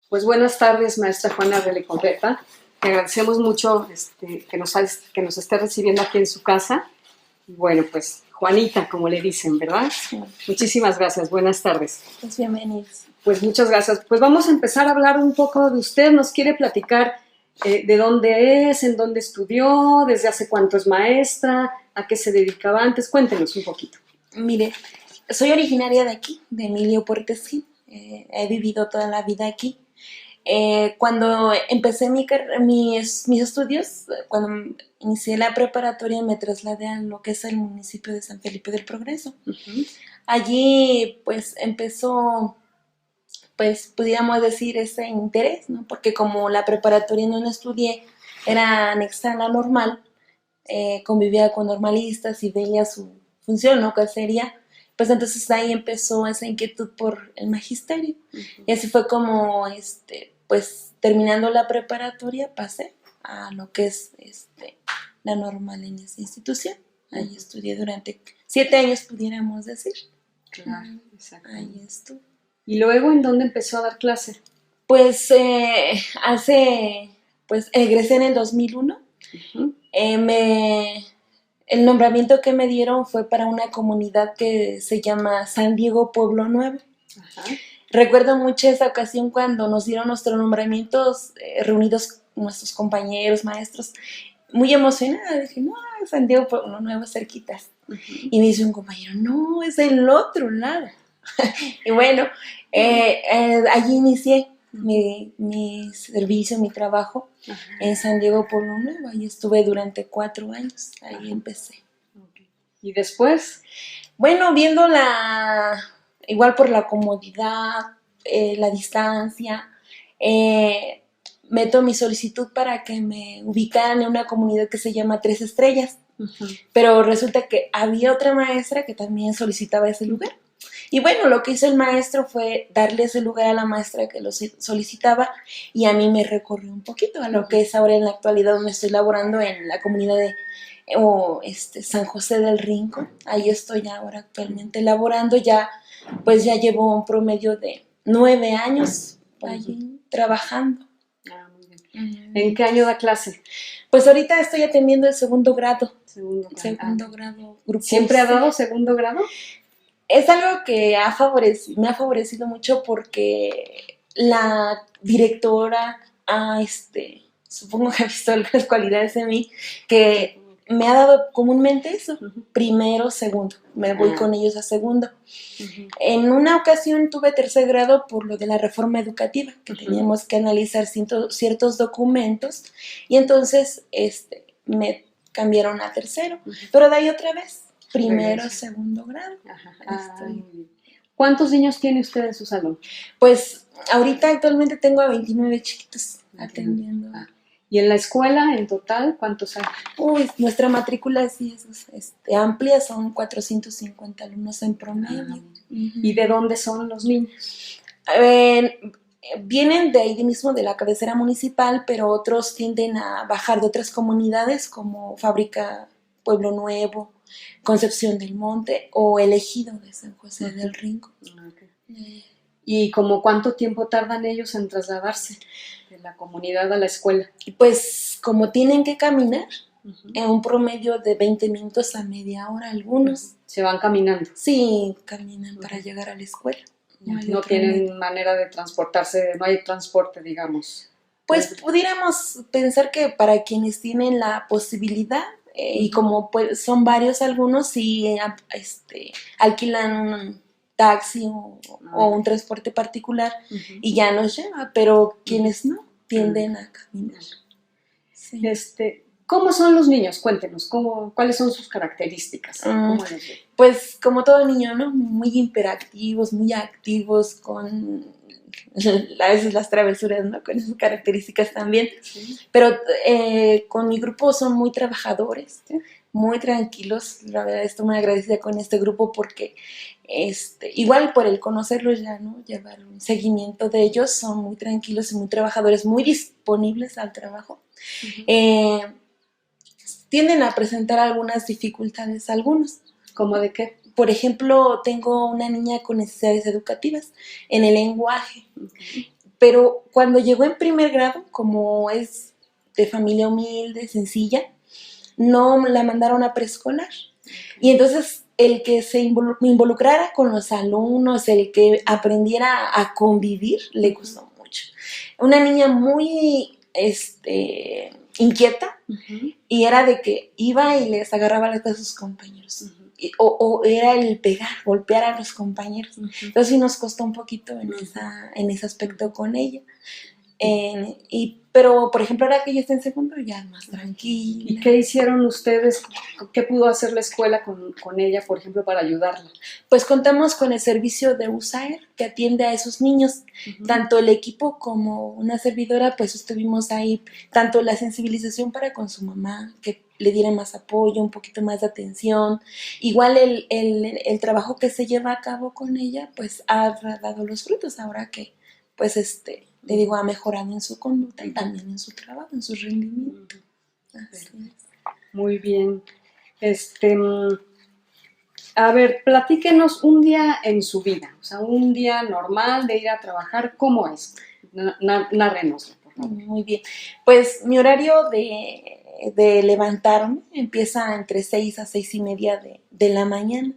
Pues buenas tardes, maestra Juana de Leconreta. Te agradecemos mucho que nos esté recibiendo aquí en su casa. Bueno, pues Juanita, como le dicen, ¿verdad? Sí. Muchísimas gracias, buenas tardes. Pues bienvenidos. Pues muchas gracias. Pues vamos a empezar a hablar un poco de usted. ¿Nos quiere platicar de dónde es, en dónde estudió, desde hace cuánto es maestra, a qué se dedicaba antes? Cuéntenos un poquito. Mire, soy originaria de aquí, de Emilio Puertesquín. He vivido toda la vida aquí. Cuando empecé mis estudios, cuando inicié la preparatoria, me trasladé a lo que es el municipio de San Felipe del Progreso. Uh-huh. Allí, pues, empezó, pues, pudiéramos decir, ese interés, ¿no? Porque como la preparatoria no la estudié, era anexa a la normal, convivía con normalistas y veía su función, ¿no? ¿Cuál sería? Pues entonces ahí empezó esa inquietud por el magisterio. Uh-huh. Y así fue como, pues terminando la preparatoria, pasé a lo que es la normal en esa institución. Ahí estudié durante 7 años, pudiéramos decir. Claro, exacto. Ahí estuve. ¿Y luego en dónde empezó a dar clase? Pues egresé en el 2001. Uh-huh. El nombramiento que me dieron fue para una comunidad que se llama San Diego Pueblo Nuevo. Ajá. Recuerdo mucho esa ocasión cuando nos dieron nuestros nombramientos, reunidos nuestros compañeros, maestros, muy emocionada. Dije, no, San Diego Pueblo Nuevo, cerquitas. Uh-huh. Y me dice un compañero, no, es del otro lado. Y bueno, allí inicié mi servicio, mi trabajo. Ajá. En San Diego Pueblo Nuevo. Ahí estuve durante 4 años. Ahí Ajá. Empecé. Okay. ¿Y después? Bueno, igual por la comodidad, la distancia, meto mi solicitud para que me ubicaran en una comunidad que se llama 3 Estrellas. Uh-huh. Pero resulta que había otra maestra que también solicitaba ese lugar. Y bueno, lo que hizo el maestro fue darle ese lugar a la maestra que lo solicitaba, y a mí me recorrió un poquito a lo que es ahora en la actualidad, donde estoy laborando en la comunidad de San José del Rincón. Ahí estoy ahora actualmente laborando, ya llevo un promedio de 9 años allí trabajando. Ah, muy bien. ¿En qué año da clase? Pues ahorita estoy atendiendo el segundo grado. Segundo grado. Grupo ¿Siempre ha dado segundo grado? Es algo que me ha favorecido mucho porque la directora supongo que ha visto algunas cualidades en mí que me ha dado comúnmente eso, uh-huh. Primero, segundo, me voy con ellos a segundo. Uh-huh. En una ocasión tuve 3er grado por lo de la reforma educativa, que uh-huh. Teníamos que analizar ciertos documentos, y entonces me cambiaron a 3º, uh-huh. Pero de ahí otra vez. Primero, segundo grado. ¿Cuántos niños tiene usted en su salón? Pues ahorita actualmente tengo a 29 chiquitos atendiendo. ¿Y en la escuela en total cuántos hay? Nuestra matrícula sí es amplia, son 450 alumnos en promedio. Uh-huh. ¿Y de dónde son los niños? Vienen de ahí mismo, de la cabecera municipal, pero otros tienden a bajar de otras comunidades como Fábrica Pueblo Nuevo, Concepción del Monte o el Ejido de San José uh-huh. del Rincón. Okay. ¿Y como cuánto tiempo tardan ellos en trasladarse de la comunidad a la escuela? Pues como tienen que caminar, uh-huh. En un promedio de 20 minutos a media hora algunos. Uh-huh. ¿Se van caminando? Sí, caminan uh-huh. Para llegar a la escuela. No tienen manera de transportarse, no hay transporte, digamos. Pues pudiéramos pensar que para quienes tienen la posibilidad, y como pues, son varios algunos, sí alquilan un taxi o un transporte particular uh-huh. Y ya nos lleva, pero quienes no, tienden a caminar. Sí. ¿Cómo son los niños? Cuéntenos, ¿cuáles son sus características? Pues como todo niño, ¿no? Muy hiperactivos, muy activos, con a veces las travesuras, ¿no? Con esas características también. Sí. Pero con mi grupo son muy trabajadores, ¿sí? Muy tranquilos. La verdad estoy muy agradecida con este grupo porque igual por el conocerlos ya, ¿no? Llevar un seguimiento de ellos, son muy tranquilos y muy trabajadores, muy disponibles al trabajo. Uh-huh. Tienden a presentar algunas dificultades, algunos. ¿Cómo de qué? Por ejemplo, tengo una niña con necesidades educativas en el lenguaje. Uh-huh. Pero cuando llegó en primer grado, como es de familia humilde, sencilla, no la mandaron a preescolar. Y entonces el que se involucrara con los alumnos, el que aprendiera a convivir, le costó mucho. Una niña muy inquieta, y era de que iba y les agarraba las cosas a sus compañeros. O era el pegar, golpear a los compañeros. Entonces sí nos costó un poquito en ese aspecto con ella. Pero, por ejemplo, ahora que ella está en segundo, ya más tranquila. ¿Y qué hicieron ustedes? ¿Qué pudo hacer la escuela con ella, por ejemplo, para ayudarla? Pues contamos con el servicio de USAER, que atiende a esos niños. Tanto el equipo como una servidora, pues estuvimos ahí, tanto la sensibilización para con su mamá, que le diera más apoyo, un poquito más de atención. Igual el trabajo que se lleva a cabo con ella, pues ha dado los frutos ahora que, pues le digo, ha mejorado en su conducta y también en su trabajo, en su rendimiento. Así es. Muy bien. A ver, platíquenos un día en su vida, o sea, un día normal de ir a trabajar, ¿cómo es? Narrénoslo, por favor. Muy bien. Pues mi horario de levantarme empieza entre 6 a 6:30 de la mañana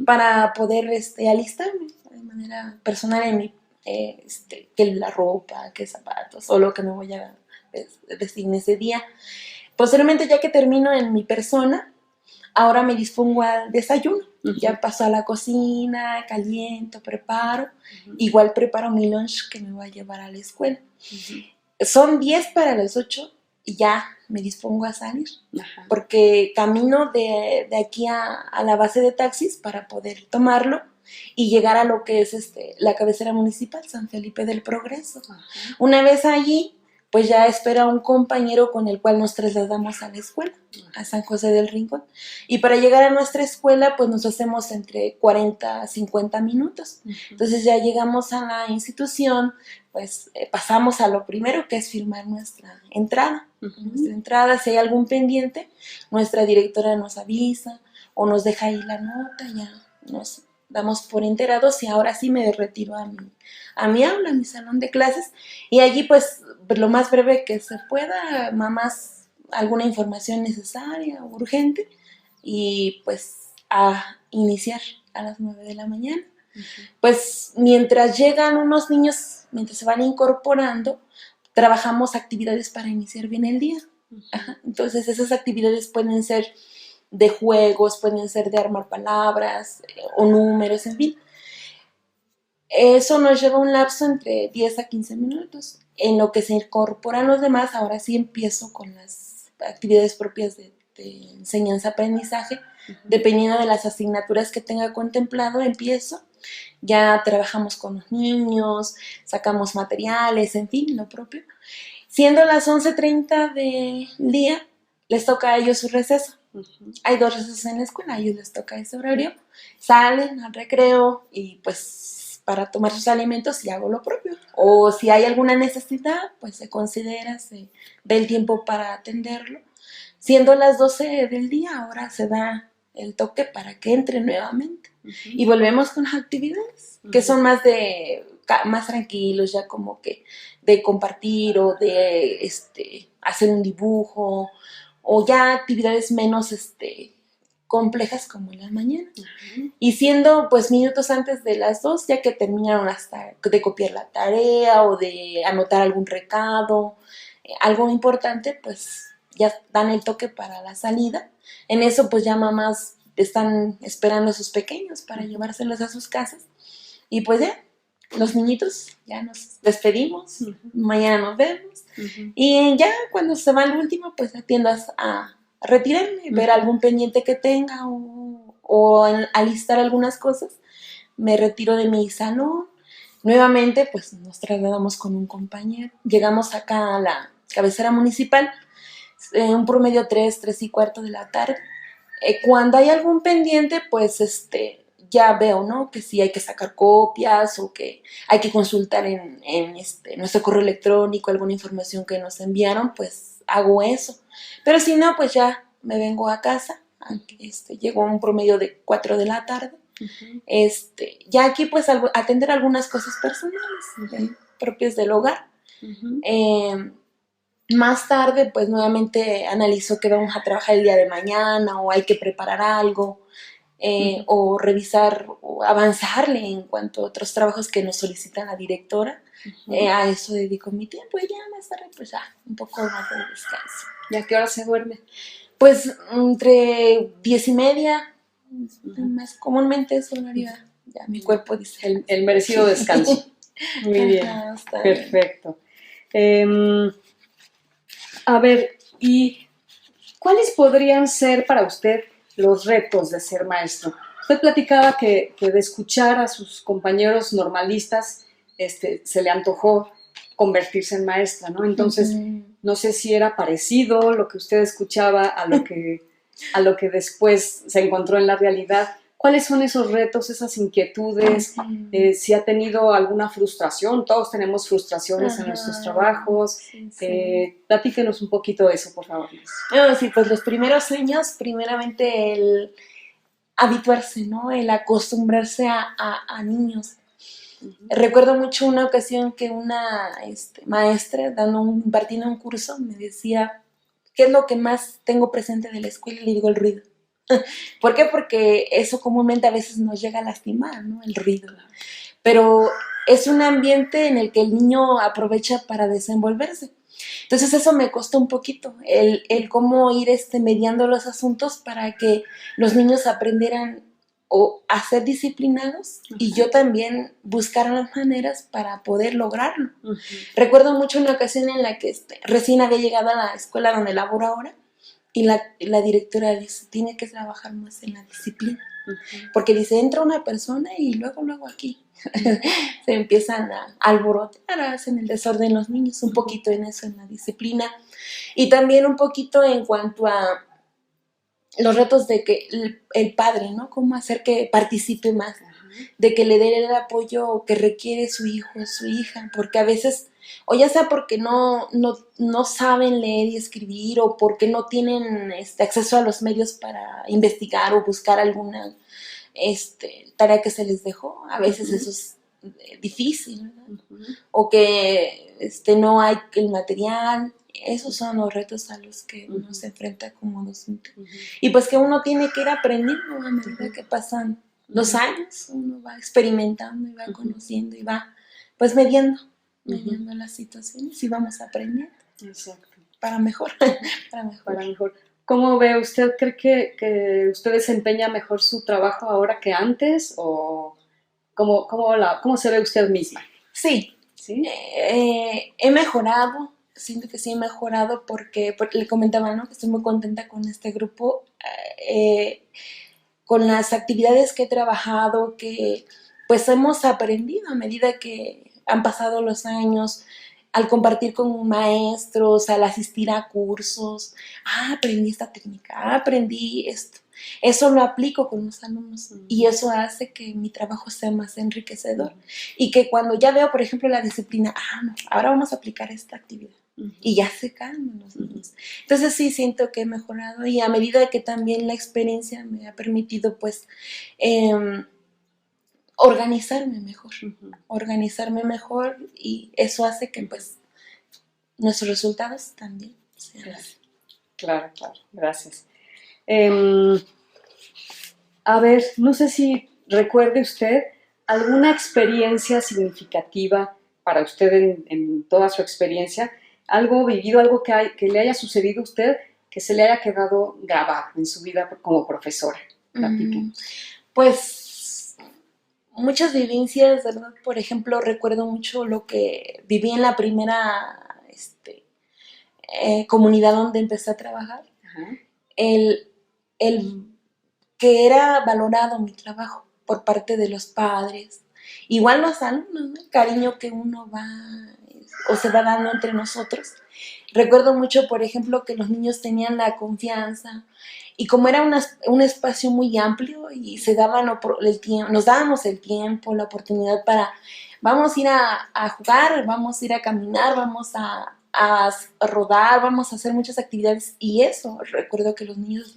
para poder alistarme de manera personal en mi que la ropa, que zapatos o lo que me voy a vestir en ese día. Posteriormente, ya que termino en mi persona, ahora me dispongo al desayuno. Ya paso a la cocina, caliento, preparo. Igual preparo mi lunch que me voy a llevar a la escuela. Son 10 para las 8 y ya me dispongo a salir. Porque camino de aquí a la base de taxis para poder tomarlo y llegar a lo que es la cabecera municipal, San Felipe del Progreso. Una vez allí, pues ya espera un compañero con el cual nos trasladamos a la escuela, a San José del Rincón. Y para llegar a nuestra escuela, pues nos hacemos entre 40 a 50 minutos. Entonces ya llegamos a la institución, pues pasamos a lo primero, que es firmar nuestra entrada. Nuestra entrada, si hay algún pendiente, nuestra directora nos avisa o nos deja ahí la nota, ya nos damos por enterados y ahora sí me retiro a mi aula, a mi salón de clases, y allí pues lo más breve que se pueda, mamás, alguna información necesaria o urgente, y pues a iniciar a las 9 de la mañana. Pues mientras llegan unos niños, mientras se van incorporando, trabajamos actividades para iniciar bien el día. Entonces esas actividades pueden ser de juegos, pueden ser de armar palabras o números, en fin. Eso nos lleva un lapso entre 10 a 15 minutos. En lo que se incorporan los demás, ahora sí empiezo con las actividades propias de enseñanza-aprendizaje. Dependiendo de las asignaturas que tenga contemplado, empiezo. Ya trabajamos con los niños, sacamos materiales, en fin, lo propio. Siendo las 11:30 del día, les toca a ellos su receso. Hay 2 recesos en la escuela, a ellos les toca ese horario. Salen al recreo y pues para tomar sus alimentos y hago lo propio. O si hay alguna necesidad, pues se considera, se da el tiempo para atenderlo. Siendo las 12 del día, ahora se da el toque para que entre nuevamente. Y volvemos con las actividades, que son más tranquilos, ya como que de compartir o de hacer un dibujo, o ya actividades menos complejas como en la mañana. Y siendo pues minutos antes de las 2, ya que terminaron hasta de copiar la tarea o de anotar algún recado, algo importante, pues ya dan el toque para la salida. En eso pues ya mamás están esperando a sus pequeños para llevárselos a sus casas. Y pues ya, los niñitos ya nos despedimos, mañana nos vemos. Y ya cuando se va el último, pues atiendo a retirarme, ver algún pendiente que tenga o alistar algunas cosas. Me retiro de mi salón. Nuevamente, pues nos trasladamos con un compañero. Llegamos acá a la cabecera municipal, un promedio 3:45 de la tarde. Cuando hay algún pendiente, pues ya veo, ¿no? Que sí hay que sacar copias o que hay que consultar en nuestro correo electrónico alguna información que nos enviaron, pues hago eso. Pero si no, pues ya me vengo a casa. Llego a un promedio de 4 de la tarde. Ya aquí pues atender algunas cosas personales. propios del hogar. Ujú. Más tarde, pues nuevamente analizo que vamos a trabajar el día de mañana o hay que preparar algo, o revisar o avanzarle en cuanto a otros trabajos que nos solicita la directora. A eso dedico mi tiempo y ya más tarde, pues ya, un poco más de descanso. ¿Y a qué hora se duerme? Pues entre 10:30, más comúnmente es horario, ya mi cuerpo dice. El merecido descanso. Muy bien, Ajá, está perfecto. A ver, ¿y cuáles podrían ser para usted los retos de ser maestro? Usted platicaba que de escuchar a sus compañeros normalistas se le antojó convertirse en maestra, ¿no? Entonces, no sé si era parecido lo que usted escuchaba a lo que después se encontró en la realidad. ¿Cuáles son esos retos, esas inquietudes? Si ha tenido alguna frustración, todos tenemos frustraciones en nuestros trabajos. Sí. Platíquenos un poquito de eso, por favor. Sí, pues los primeros años, primeramente el habituarse, ¿no? El acostumbrarse a niños. Recuerdo mucho una ocasión que una maestra, impartiendo un curso, me decía, ¿qué es lo que más tengo presente de la escuela? Y le digo, el ruido. ¿Por qué? Porque eso comúnmente a veces nos llega a lastimar, ¿no? El ruido. Pero es un ambiente en el que el niño aprovecha para desenvolverse. Entonces eso me costó un poquito, el cómo ir mediando los asuntos para que los niños aprendieran a ser disciplinados y yo también buscar las maneras para poder lograrlo. Recuerdo mucho una ocasión en la que recién había llegado a la escuela donde laboro ahora y la directora dice, tiene que trabajar más en la disciplina. Porque dice, entra una persona y luego aquí se empiezan a alborotar, hacen el desorden los niños, un poquito en eso, en la disciplina. Y también un poquito en cuanto a los retos de que el padre, ¿no? Cómo hacer que participe más, de que le dé el apoyo que requiere su hijo o su hija, porque a veces, o ya sea porque no saben leer y escribir, o porque no tienen acceso a los medios para investigar o buscar alguna tarea que se les dejó, a veces eso es difícil, ¿verdad? O que no hay el material. Esos son los retos a los que uno se enfrenta como docente. Y pues que uno tiene que ir aprendiendo a medida que pasan los años, uno va experimentando y va conociendo y va pues mediando las situaciones y vamos aprendiendo. Exacto. Para mejor. Para mejor. ¿Cómo ve usted? ¿Cree que usted desempeña mejor su trabajo ahora que antes? ¿O cómo se ve usted misma? Sí. ¿Sí? He mejorado. Siento que sí he mejorado porque le comentaba, ¿no? Que estoy muy contenta con este grupo, con las actividades que he trabajado, que pues hemos aprendido a medida que han pasado los años, al compartir con maestros, al asistir a cursos. Aprendí esta técnica, aprendí esto. Eso lo aplico con los alumnos y eso hace que mi trabajo sea más enriquecedor y que cuando ya veo, por ejemplo, la disciplina, no, ahora vamos a aplicar esta actividad. Y ya se calman los niños. Entonces sí siento que he mejorado y a medida que también la experiencia me ha permitido pues organizarme mejor y eso hace que pues nuestros resultados también sean así. Claro, gracias. A ver, no sé si recuerde usted alguna experiencia significativa para usted en toda su experiencia, algo vivido, algo que le haya sucedido a usted, que se le haya quedado grabado en su vida como profesora. Pues muchas vivencias, ¿verdad? Por ejemplo, recuerdo mucho lo que viví en la primera comunidad donde empecé a trabajar. El que era valorado mi trabajo por parte de los padres, igual los alumnos, ¿no? El cariño que uno va o se va dando entre nosotros. Recuerdo mucho, por ejemplo, que los niños tenían la confianza y como era un espacio muy amplio y nos dábamos el tiempo, la oportunidad para, vamos a ir a jugar, vamos a ir a caminar, vamos a rodar, vamos a hacer muchas actividades y eso, recuerdo que los niños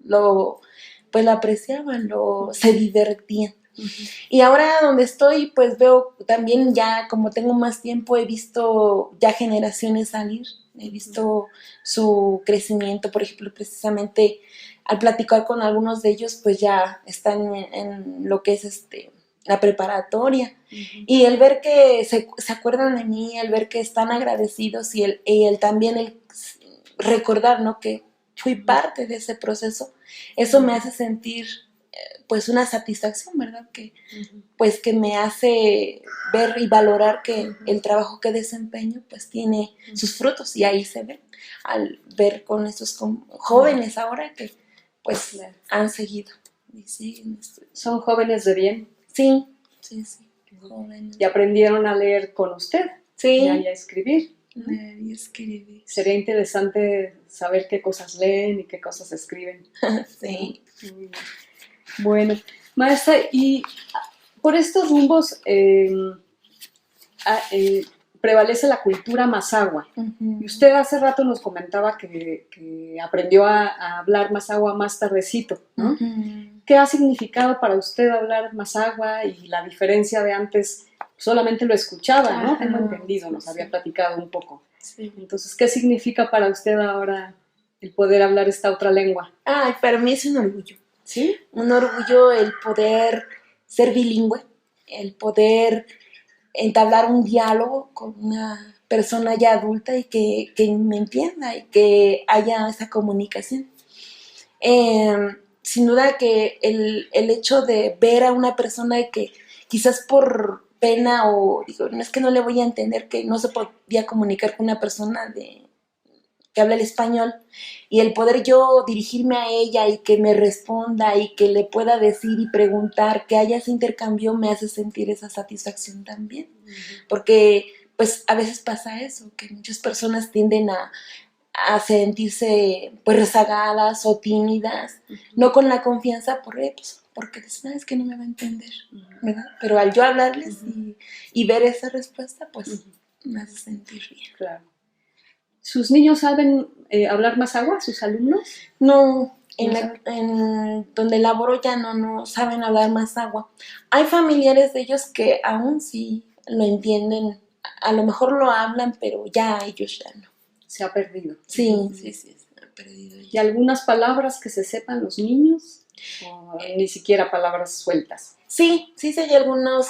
lo apreciaban, se divertían. Y ahora donde estoy, pues veo también ya, como tengo más tiempo, he visto ya generaciones salir, he visto su crecimiento, por ejemplo, precisamente al platicar con algunos de ellos, pues ya están en lo que es la preparatoria. Y el ver que se acuerdan de mí, el ver que están agradecidos y el también el recordar, ¿no? Que fui parte de ese proceso, eso me hace sentir pues una satisfacción, ¿verdad? Pues que me hace ver y valorar que el trabajo que desempeño pues tiene sus frutos y ahí se ven al ver con estos jóvenes ahora que pues han seguido y siguen estudiando. ¿Son jóvenes de bien? Sí, jóvenes. ¿Y aprendieron a leer con usted? Sí. Y a escribir. Leer y escribir. Sería interesante saber qué cosas leen y qué cosas escriben. Sí. Bueno, maestra, y por estos rumbos prevalece la cultura mazahua. Y usted hace rato nos comentaba que aprendió a hablar mazahua más tardecito, ¿no? ¿Qué ha significado para usted hablar mazahua y la diferencia de antes? Solamente lo escuchaba, ¿no? Tengo entendido, nos había platicado un poco. Sí. Entonces, ¿qué significa para usted ahora el poder hablar esta otra lengua? Ay, para mí es un orgullo. ¿Sí? Un orgullo el poder ser bilingüe, el poder entablar un diálogo con una persona ya adulta y que me entienda y que haya esa comunicación. Sin duda que el hecho de ver a una persona que quizás por pena o digo, no es que no le voy a entender, que no se podía comunicar con una persona que habla el español, y el poder yo dirigirme a ella y que me responda y que le pueda decir y preguntar, que haya ese intercambio, me hace sentir esa satisfacción también. Porque pues a veces pasa eso, que muchas personas tienden a sentirse pues rezagadas o tímidas, no con la confianza porque dicen, es que no me va a entender, ¿verdad? Pero al yo hablarles y ver esa respuesta, pues me hace sentir bien. Claro. ¿Sus niños saben hablar mazahua, sus alumnos? No, en donde laboro ya no saben hablar mazahua. Hay familiares de ellos que aún sí lo entienden, a lo mejor lo hablan, pero ya ellos ya no. Se ha perdido. Sí, se ha perdido. ¿Y algunas palabras que se sepan los niños? ¿O ni siquiera palabras sueltas? Sí, hay algunos,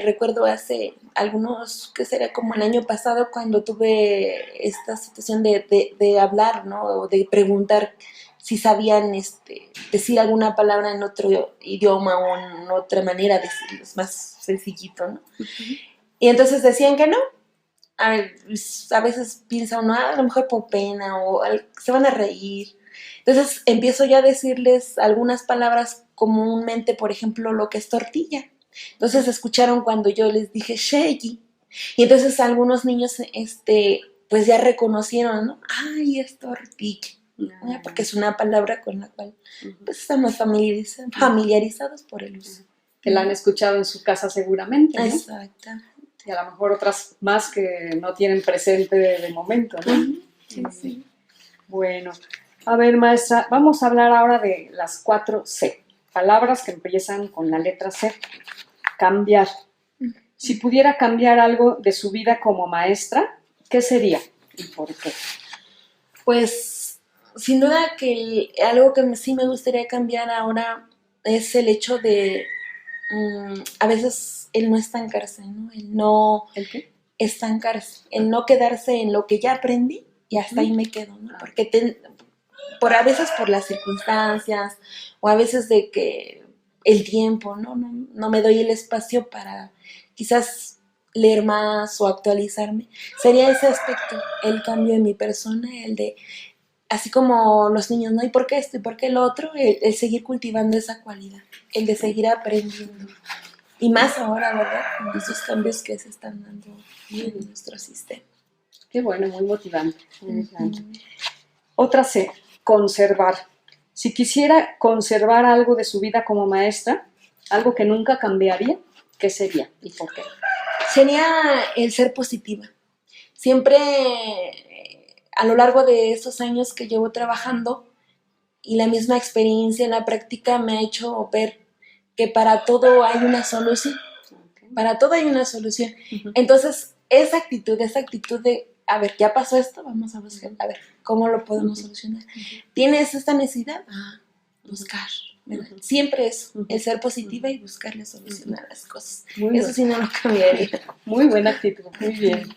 recuerdo hace algunos, que sería como el año pasado, cuando tuve esta situación de hablar, ¿no? O de preguntar si sabían decir alguna palabra en otro idioma o en otra manera de decirlo, es más sencillito, ¿no? Y entonces decían que no. A veces piensa uno, a lo mejor por pena o se van a reír. Entonces empiezo ya a decirles algunas palabras comúnmente, por ejemplo, lo que es tortilla. Entonces escucharon cuando yo les dije shegi. Y entonces algunos niños pues ya reconocieron, ¿no? Ay, es tortilla. Porque es una palabra con la cual pues estamos familiarizados por el uso. Que la han escuchado en su casa seguramente, ¿no? Exactamente. Y a lo mejor otras más que no tienen presente de momento, ¿no? Sí. Bueno, a ver, maestra, vamos a hablar ahora de las 4 C. Palabras que empiezan con la letra C. Cambiar. Si pudiera cambiar algo de su vida como maestra, ¿qué sería y por qué? Pues, sin duda que algo que sí me gustaría cambiar ahora es el hecho de a veces el no estancarse, ¿no? ¿El qué? Estancarse, el no quedarse en lo que ya aprendí y hasta ahí me quedo, ¿no? Porque a veces por las circunstancias o a veces de que el tiempo, no me doy el espacio para quizás leer más o actualizarme. Sería ese aspecto, el cambio en mi persona, el de, así como los niños, ¿no? ¿Y por qué esto? ¿Y por qué el otro? El seguir cultivando esa cualidad, el de seguir aprendiendo. Y más ahora, ¿verdad? Con esos cambios que se están dando en nuestro sistema. Qué bueno, muy motivante. Otra C, conservar. Si quisiera conservar algo de su vida como maestra, algo que nunca cambiaría, ¿qué sería y por qué? Sería el ser positiva. Siempre a lo largo de estos años que llevo trabajando y la misma experiencia en la práctica me ha hecho ver que para todo hay una solución. Para todo hay una solución. Entonces, esa actitud de, a ver, ya pasó esto, vamos a buscar, a ver, ¿cómo lo podemos solucionar? ¿Tienes esta necesidad? Buscar. Siempre eso, el ser positiva y buscarle solución a las cosas. Eso sí no lo cambiaría. Muy buena actitud, muy bien.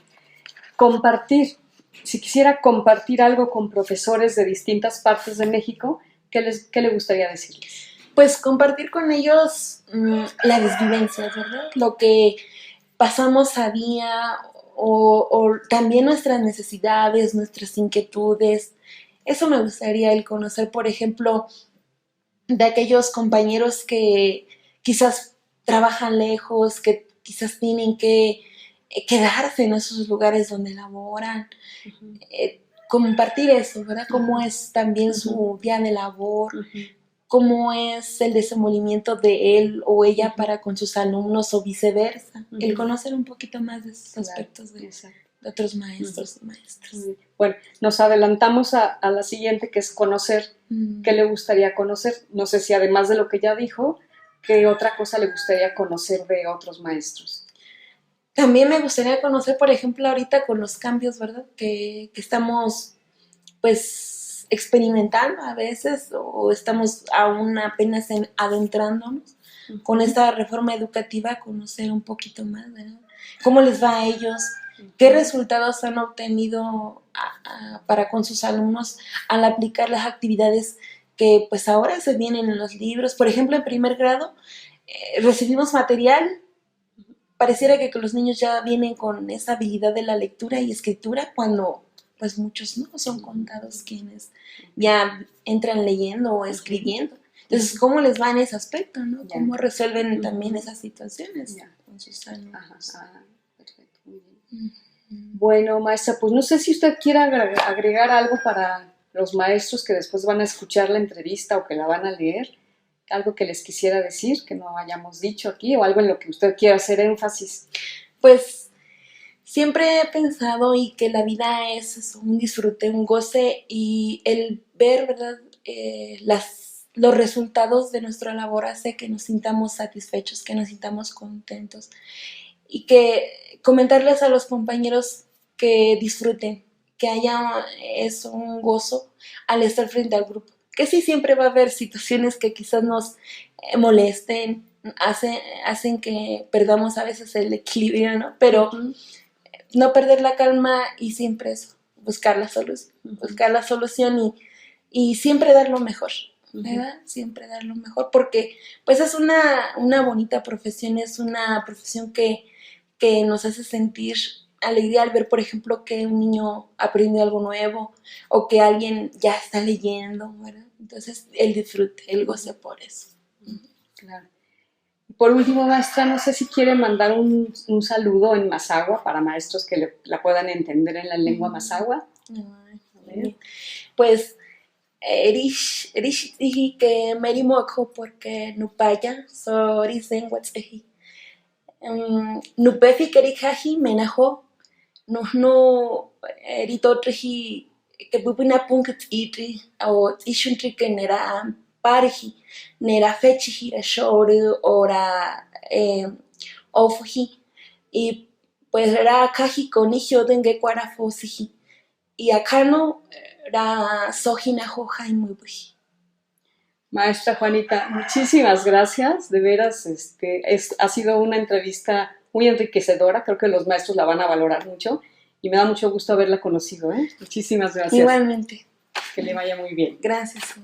Compartir. Si quisiera compartir algo con profesores de distintas partes de México, ¿qué le gustaría decirles? Pues compartir con ellos las vivencias, ¿verdad? Lo que pasamos a día o también nuestras necesidades, nuestras inquietudes. Eso me gustaría el conocer, por ejemplo, de aquellos compañeros que quizás trabajan lejos, que quizás tienen que quedarse en esos lugares donde laboran. Compartir eso, ¿verdad? Cómo es también su día de labor, cómo es el desenvolvimiento de él o ella para con sus alumnos o viceversa. El conocer un poquito más de esos aspectos de otros maestros y maestras. Bueno, nos adelantamos a la siguiente, que es conocer. ¿Qué le gustaría conocer? No sé si además de lo que ya dijo, ¿qué otra cosa le gustaría conocer de otros maestros? También me gustaría conocer, por ejemplo, ahorita con los cambios, ¿verdad? Que estamos, pues, experimentando a veces o estamos aún apenas adentrándonos con esta reforma educativa, conocer un poquito más, ¿verdad? ¿Cómo les va a ellos? ¿Qué resultados han obtenido para con sus alumnos al aplicar las actividades que pues ahora se vienen en los libros? Por ejemplo, en primer grado recibimos material. Pareciera que los niños ya vienen con esa habilidad de la lectura y escritura cuando pues muchos no son contados quienes ya entran leyendo o escribiendo. Entonces, ¿cómo les va en ese aspecto, no? ¿Cómo resuelven también esas situaciones con sus alumnos? Perfecto, muy bien. Bueno, maestra, pues no sé si usted quiera agregar algo para los maestros que después van a escuchar la entrevista o que la van a leer. Algo que les quisiera decir, que no hayamos dicho aquí, o algo en lo que usted quiera hacer énfasis. Pues siempre he pensado y que la vida es eso, un disfrute, un goce, y el ver, ¿verdad? Los resultados de nuestra labor hace que nos sintamos satisfechos, que nos sintamos contentos, y que comentarles a los compañeros que disfruten, que haya eso, un gozo al estar frente al grupo. Que sí, siempre va a haber situaciones que quizás nos molesten, hacen que perdamos a veces el equilibrio, ¿no? Pero no perder la calma y siempre eso, buscar la solución y siempre dar lo mejor, ¿verdad? Siempre dar lo mejor, porque pues es una bonita profesión, es una profesión que nos hace sentir alegría al ver, por ejemplo, que un niño aprendió algo nuevo o que alguien ya está leyendo, ¿verdad? Entonces, el disfrute, el goce por eso. Claro. Por último, maestra, no sé si quiere mandar un saludo en mazahua para maestros que la puedan entender en la lengua mazahua. Pues, erish tihi que merimo ako porque nupaya, so risen what's ehi. Nupefi kerihaji menajo, no eritotrihi que pupina punkit itri o ishuntri que nera parji nera fechi ra shore ora ofuji y pues era kaji konihio dengue kwara fosiji y acano ra sojina hoja y muy buji. Maestra Juanita, muchísimas gracias, de veras, ha sido una entrevista muy enriquecedora, creo que los maestros la van a valorar mucho y me da mucho gusto haberla conocido, ¿eh? Muchísimas gracias. Igualmente. Que le vaya muy bien. Gracias.